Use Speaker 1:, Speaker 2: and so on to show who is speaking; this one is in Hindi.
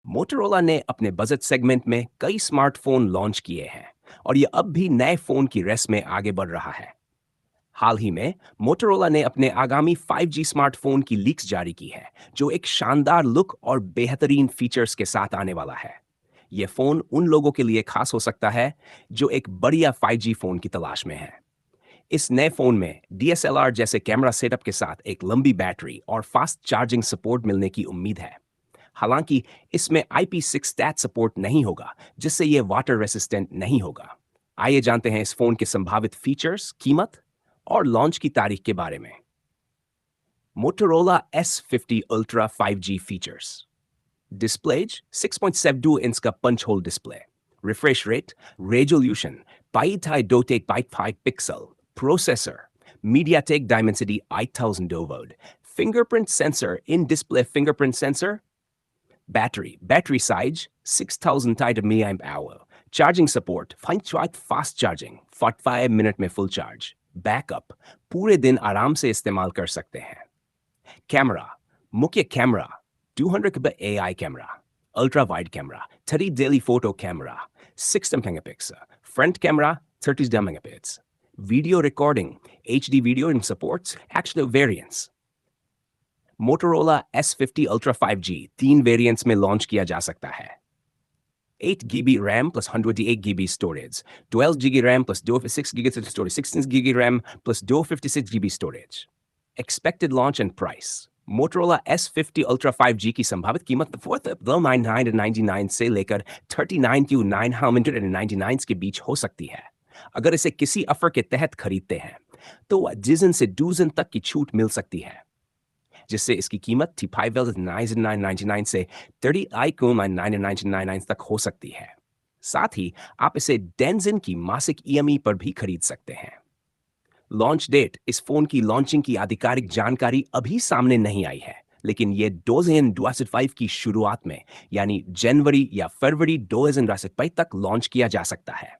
Speaker 1: मोटोरोला ने अपने बजट सेगमेंट में कई स्मार्टफोन लॉन्च किए हैं और ये अब भी नए फोन की रेस में आगे बढ़ रहा है। हाल ही में मोटोरोला ने अपने आगामी 5G स्मार्टफोन की लीक्स जारी की है, जो एक शानदार लुक और बेहतरीन फीचर्स के साथ आने वाला है। यह फोन उन लोगों के लिए खास हो सकता है जो एक बढ़िया 5G फोन की तलाश में है। इस नए फोन में DSLR जैसे कैमरा सेटअप के साथ एक लंबी बैटरी और फास्ट चार्जिंग सपोर्ट मिलने की उम्मीद है। हालांकि इसमें IP6 स्टैट सपोर्ट नहीं होगा, जिससे यह वाटर रेसिस्टेंट नहीं होगा। आइए जानते हैं इस फोन के संभावित फीचर्स, कीमत और लॉन्च की तारीख के बारे में। Motorola S50 Ultra 5G features. Display 6.72 inch का punch hole display. Refresh rate, resolution 2.5 pixel. Processor MediaTek Dimensity 8000 Download. Fingerprint sensor in display fingerprint sensor. Battery size 6000 mAh. Charging support 5 fast charging 45 minute में फुल चार्ज। बैकअप पूरे दिन आराम से इस्तेमाल कर सकते हैं। कैमरा मुख्य camera 200 AI camera. Ultra wide camera 30 daily photo camera 60 megapixel. Front camera 30 megapixel. Video recording HD video and supports actual variants। Motorola S50 Ultra 5G 3 variants में लॉन्च किया जा सकता है। 8 GB RAM plus 128 GB storage, 12 GB RAM plus 256 GB storage, 16 GB RAM plus 256 GB storage। Expected launch and price। Motorola S50 Ultra 5G की संभावित कीमत 4,999 से लेकर 39,999 के बीच हो सकती है। अगर इसे किसी ऑफर के तहत खरीदते हैं, तो डजन से डूजन तक की छूट मिल सकती है, जिससे इसकी कीमत 5,999 से 39,999 तक हो सकती है। साथ ही आप इसे डेंजिन की मासिक EMI पर भी खरीद सकते हैं। लॉन्च डेट इस फोन की लॉन्चिंग की आधिकारिक जानकारी अभी सामने नहीं आई है, लेकिन ये 2025 की शुरुआत में यानी जनवरी या फरवरी 2025 तक लॉन्च किया जा सकता है।